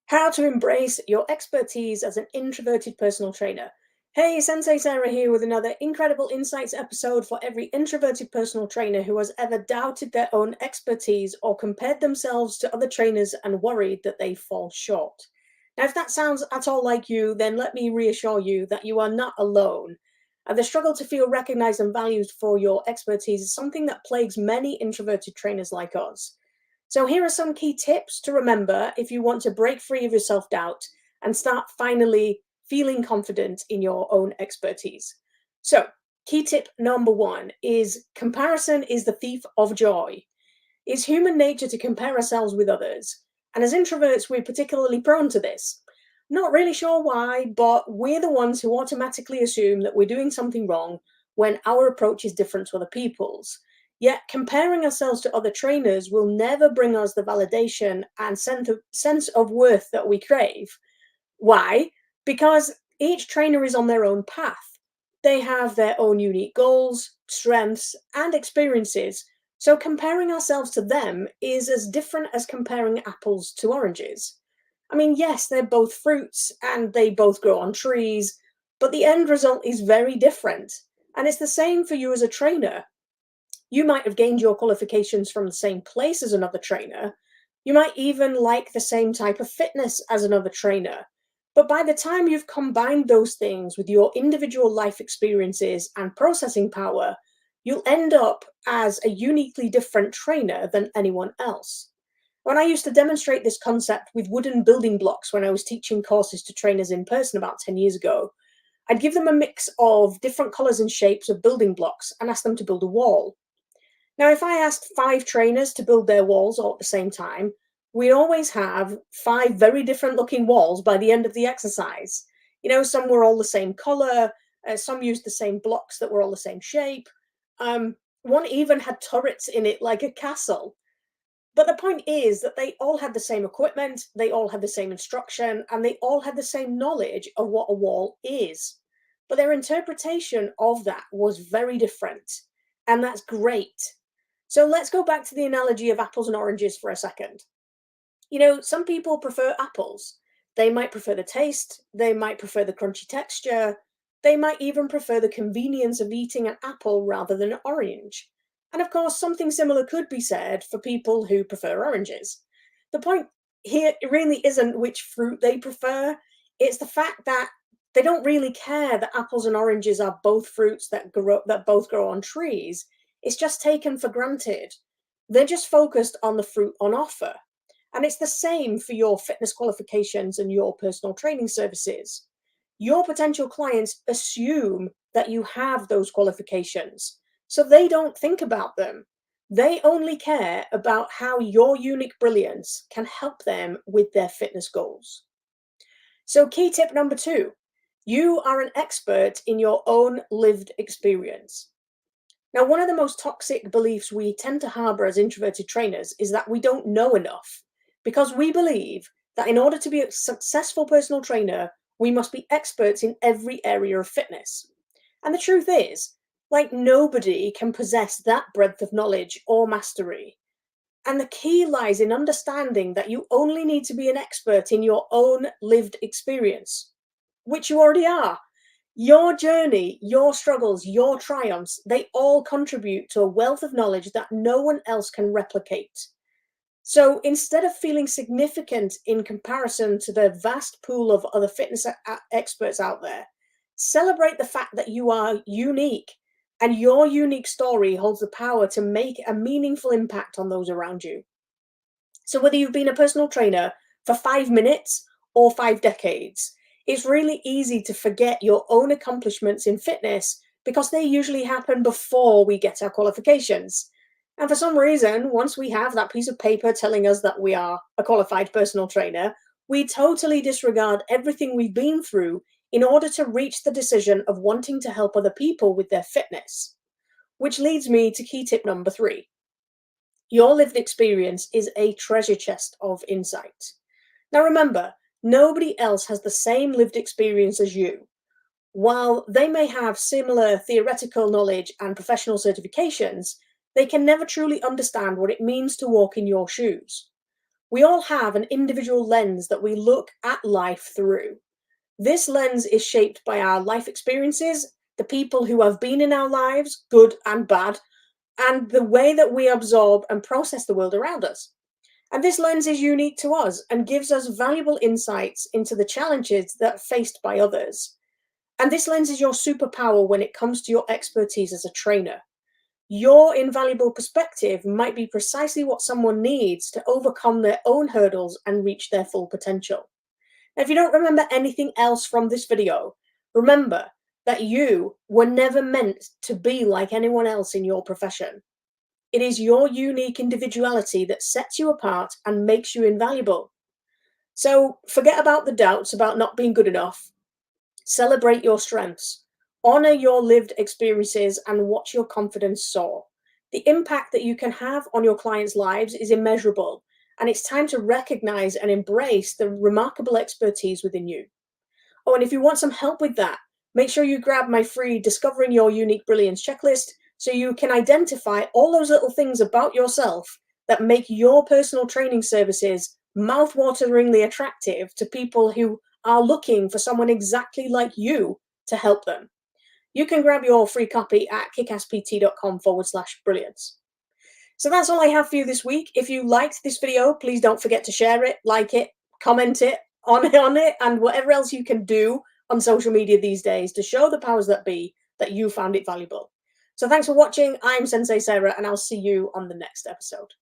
How to embrace your expertise as an introverted personal trainer. Hey, Sensei Sarah here with another incredible insights episode for every introverted personal trainer who has ever doubted their own expertise or compared themselves to other trainers and worried that they fall short. Now, if that sounds at all like you, then let me reassure you that you are not alone. The struggle to feel recognized and valued for your expertise is something that plagues many introverted trainers like us. So, here are some key tips to remember if you want to break free of your self doubt and start finally feeling confident in your own expertise. So, key tip number one is comparison is the thief of joy. It's human nature to compare ourselves with others. And as introverts, we're particularly prone to this. Not really sure why, but we're the ones who automatically assume that we're doing something wrong when our approach is different to other people's. Yet comparing ourselves to other trainers will never bring us the validation and sense of worth that we crave. Why? Because each trainer is on their own path. They have their own unique goals, strengths, and experiences. So comparing ourselves to them is as different as comparing apples to oranges. I mean, yes, they're both fruits and they both grow on trees, but the end result is very different. And it's the same for you as a trainer. You might have gained your qualifications from the same place as another trainer. You might even like the same type of fitness as another trainer. But by the time you've combined those things with your individual life experiences and processing power, you'll end up as a uniquely different trainer than anyone else. When I used to demonstrate this concept with wooden building blocks when I was teaching courses to trainers in person about 10 years ago, I'd give them a mix of different colors and shapes of building blocks and ask them to build a wall. Now, if I asked five trainers to build their walls all at the same time, we'd always have five very different looking walls by the end of the exercise. Some were all the same color, some used the same blocks that were all the same shape. One even had turrets in it like a castle. But the point is that they all had the same equipment, they all had the same instruction, and they all had the same knowledge of what a wall is. But their interpretation of that was very different. And that's great. So let's go back to the analogy of apples and oranges for a second. Some people prefer apples. They might prefer the taste, they might prefer the crunchy texture, they might even prefer the convenience of eating an apple rather than an orange. And of course, something similar could be said for people who prefer oranges. The point here really isn't which fruit they prefer, it's the fact that they don't really care that apples and oranges are both fruits that both grow on trees. It's just taken for granted. They're just focused on the fruit on offer. And it's the same for your fitness qualifications and your personal training services. Your potential clients assume that you have those qualifications, so they don't think about them. They only care about how your unique brilliance can help them with their fitness goals. So, key tip number two, you are an expert in your own lived experience. Now, one of the most toxic beliefs we tend to harbor as introverted trainers is that we don't know enough, because we believe that in order to be a successful personal trainer, we must be experts in every area of fitness. And the truth is, like, nobody can possess that breadth of knowledge or mastery. And the key lies in understanding that you only need to be an expert in your own lived experience, which you already are. Your journey, your struggles, your triumphs, they all contribute to a wealth of knowledge that no one else can replicate. So instead of feeling significant in comparison to the vast pool of other fitness experts out there, celebrate the fact that you are unique and your unique story holds the power to make a meaningful impact on those around you. So whether you've been a personal trainer for 5 minutes or 5 decades, it's really easy to forget your own accomplishments in fitness because they usually happen before we get our qualifications. And for some reason, once we have that piece of paper telling us that we are a qualified personal trainer, we totally disregard everything we've been through in order to reach the decision of wanting to help other people with their fitness. Which leads me to key tip number three. Your lived experience is a treasure chest of insight. Now remember, nobody else has the same lived experience as you. While they may have similar theoretical knowledge and professional certifications, they can never truly understand what it means to walk in your shoes. We all have an individual lens that we look at life through. This lens is shaped by our life experiences, the people who have been in our lives, good and bad, and the way that we absorb and process the world around us. And this lens is unique to us and gives us valuable insights into the challenges that are faced by others. And this lens is your superpower when it comes to your expertise as a trainer. Your invaluable perspective might be precisely what someone needs to overcome their own hurdles and reach their full potential. Now, if you don't remember anything else from this video, remember that you were never meant to be like anyone else in your profession. It is your unique individuality that sets you apart and makes you invaluable. So forget about the doubts about not being good enough. Celebrate your strengths. Honor your lived experiences and watch your confidence soar. The impact that you can have on your clients' lives is immeasurable, and it's time to recognize and embrace the remarkable expertise within you. Oh, and if you want some help with that, make sure you grab my free Discovering Your Unique Brilliance checklist so you can identify all those little things about yourself that make your personal training services mouth-wateringly attractive to people who are looking for someone exactly like you to help them. You can grab your free copy at kickasspt.com/brilliance. So that's all I have for you this week. If you liked this video, please don't forget to share it, like it, comment it, on it, and whatever else you can do on social media these days to show the powers that be that you found it valuable. So thanks for watching. I'm Sensei Sarah, and I'll see you on the next episode.